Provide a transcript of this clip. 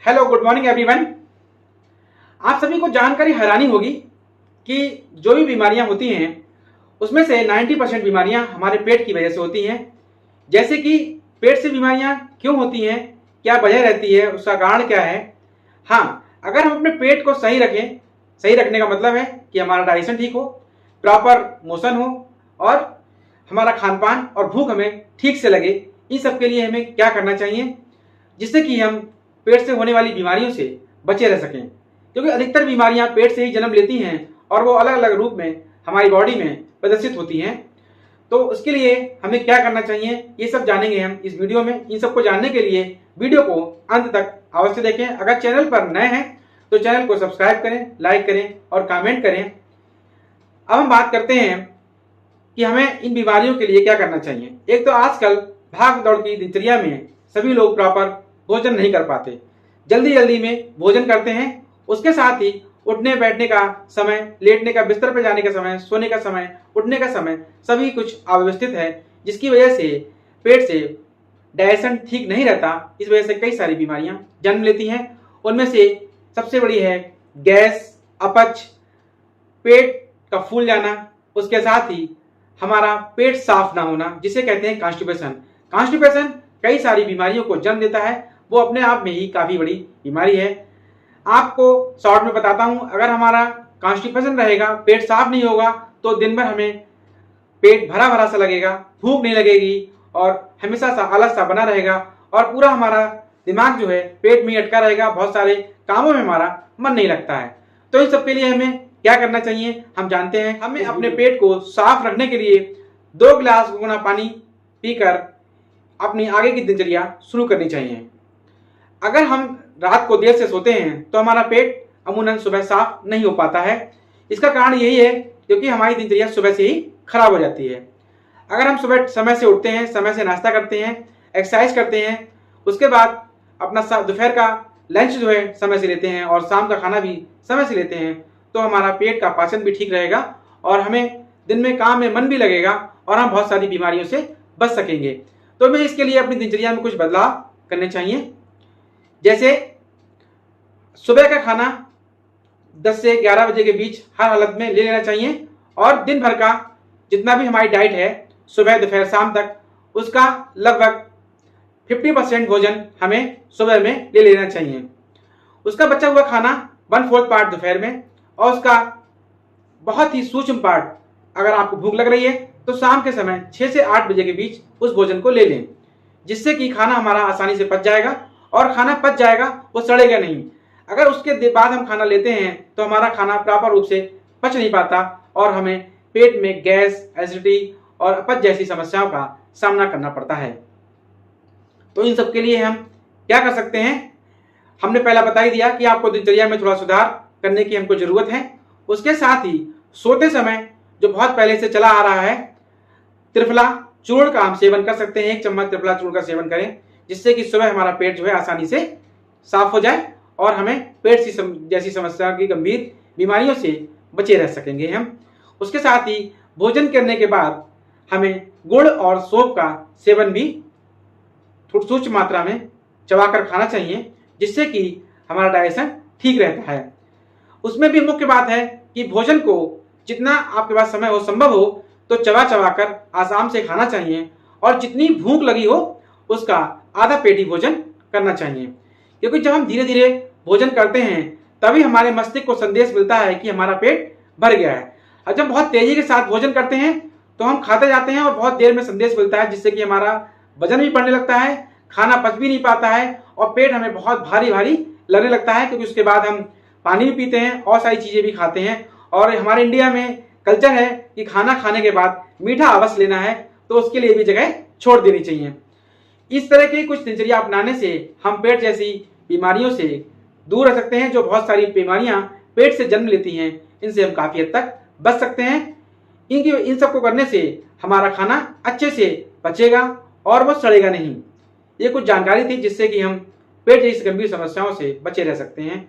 Hello, good morning everyone. आप सभी को जानकारी हैरानी होगी कि जो भी बीमारियां होती हैं उसमें से 90% बीमारियां हमारे पेट की वजह से होती हैं। जैसे कि पेट से बीमारियां क्यों होती हैं, क्या वजह रहती है, उसका कारण क्या है। हाँ, अगर हम अपने पेट को सही रखें, सही रखने का मतलब है कि हमारा डाइजेशन ठीक हो, प्रॉपर मोशन हो और हमारा खान पान और भूख हमें ठीक से लगे। इन सब के लिए हमें क्या करना चाहिए जिससे कि हम पेट से होने वाली बीमारियों से बचे रह सकें, क्योंकि अधिकतर बीमारियां पेट से ही जन्म लेती हैं और वो अलग अलग रूप में हमारी बॉडी में प्रदर्शित होती हैं। तो उसके लिए हमें क्या करना चाहिए ये सब जानेंगे हम इस वीडियो में। इन सबको जानने के लिए वीडियो को अंत तक अवश्य देखें। अगर चैनल पर नए हैं तो चैनल को सब्सक्राइब करें, लाइक करें और कमेंट करें। अब हम बात करते हैं कि हमें इन बीमारियों के लिए क्या करना चाहिए। एक तो आजकल भाग दौड़ की दिनचर्या में सभी लोग प्रॉपर भोजन नहीं कर पाते, जल्दी जल्दी में भोजन करते हैं। उसके साथ ही उठने बैठने का समय, लेटने का, बिस्तर पर जाने का समय, सोने का समय, उठने का समय सभी कुछ अव्यवस्थित है, जिसकी वजह से पेट से डाइजेशन ठीक नहीं रहता। इस वजह से कई सारी बीमारियां जन्म लेती हैं। उनमें से सबसे बड़ी है गैस, अपच, पेट का फूल जाना, उसके साथ ही हमारा पेट साफ ना होना, जिसे कहते हैं कॉन्स्टिपेशन। कॉन्स्टिपेशन कई सारी बीमारियों को जन्म देता है, वो अपने आप में ही काफी बड़ी बीमारी है। आपको शॉर्ट में बताता हूं, अगर हमारा कॉन्स्टिपेशन रहेगा, पेट साफ नहीं होगा, तो दिन भर हमें पेट भरा भरा सा लगेगा, भूख नहीं लगेगी और हमेशा सा आलस सा बना रहेगा और पूरा हमारा दिमाग जो है पेट में ही अटका रहेगा। बहुत सारे कामों में हमारा मन नहीं लगता है। तो इन सब के लिए हमें क्या करना चाहिए हम जानते हैं। हमें अपने पेट को साफ रखने के लिए 2 गिलास गुनगुना पानी पीकर अपनी आगे की दिनचर्या शुरू करनी चाहिए। अगर हम रात को देर से सोते हैं तो हमारा पेट अमूमन सुबह साफ नहीं हो पाता है। इसका कारण यही है क्योंकि हमारी दिनचर्या सुबह से ही खराब हो जाती है। अगर हम सुबह समय से उठते हैं, समय से नाश्ता करते हैं, एक्सरसाइज करते हैं, उसके बाद अपना दोपहर का लंच जो है समय से लेते हैं और शाम का खाना भी समय से लेते हैं, तो हमारा पेट का पाचन भी ठीक रहेगा और हमें दिन में काम में मन भी लगेगा और हम बहुत सारी बीमारियों से बच सकेंगे। तो हमें इसके लिए अपनी दिनचर्या में कुछ बदलाव करने चाहिए। जैसे सुबह का खाना 10 से 11 बजे के बीच हर हालत में ले लेना चाहिए और दिन भर का जितना भी हमारी डाइट है सुबह दोपहर शाम तक, उसका लगभग 50% भोजन हमें सुबह में ले लेना चाहिए। उसका बचा हुआ खाना 1/4 पार्ट दोपहर में और उसका बहुत ही सूक्ष्म पार्ट अगर आपको भूख लग रही है तो शाम के समय 6 से 8 बजे के बीच उस भोजन को ले लें, जिससे कि खाना हमारा आसानी से पच जाएगा और खाना पच जाएगा, वो सड़ेगा नहीं। अगर उसके बाद हम खाना लेते हैं तो हमारा खाना प्रॉपर रूप से पच नहीं पाता और हमें पेट में गैस, एसिडिटी और अपच जैसी समस्याओं का सामना करना पड़ता है। तो इन सब के लिए हम क्या कर सकते हैं, हमने पहला बता ही दिया कि आपको दिनचर्या में थोड़ा सुधार करने की हमको जरूरत है। उसके साथ ही सोते समय जो बहुत पहले से चला आ रहा है, त्रिफला चूर्ण का हम सेवन कर सकते हैं। 1 चम्मच त्रिफला चूर्ण का सेवन करें, जिससे कि सुबह हमारा पेट जो है आसानी से साफ हो जाए और हमें पेट जैसी समस्या की गंभीर बीमारियों से बचे रह सकेंगे हम। उसके साथ ही भोजन करने के बाद हमें गुड़ और सौंफ का सेवन भी सूक्ष्म मात्रा में चबाकर खाना चाहिए, जिससे कि हमारा डाइजेशन ठीक रहता है। उसमें भी मुख्य बात है कि भोजन को जितना आपके पास समय हो, संभव हो, तो चबा चबा कर आराम से खाना चाहिए और जितनी भूख लगी हो उसका आधा पेट ही भोजन करना चाहिए। क्योंकि जब हम धीरे धीरे भोजन करते हैं तभी हमारे मस्तिष्क को संदेश मिलता है कि हमारा पेट भर गया है। और जब बहुत तेजी के साथ भोजन करते हैं तो हम खाते जाते हैं और बहुत देर में संदेश मिलता है, जिससे कि हमारा वजन भी बढ़ने लगता है, खाना पच भी नहीं पाता है और पेट हमें बहुत भारी भारी लगने लगता है। क्योंकि उसके बाद हम पानी भी पीते हैं और सारी चीजें भी खाते हैं और हमारे इंडिया में कल्चर है कि खाना खाने के बाद मीठा अवश्य लेना है, तो उसके लिए भी जगह छोड़ देनी चाहिए। इस तरह की कुछ दिनचर्या अपनाने से हम पेट जैसी बीमारियों से दूर रह सकते हैं। जो बहुत सारी बीमारियां पेट से जन्म लेती हैं, इनसे हम काफी हद तक बच सकते हैं। इन सबको करने से हमारा खाना अच्छे से पचेगा और वो सड़ेगा नहीं। ये कुछ जानकारी थी जिससे कि हम पेट जैसी गंभीर समस्याओं से बचे रह सकते हैं।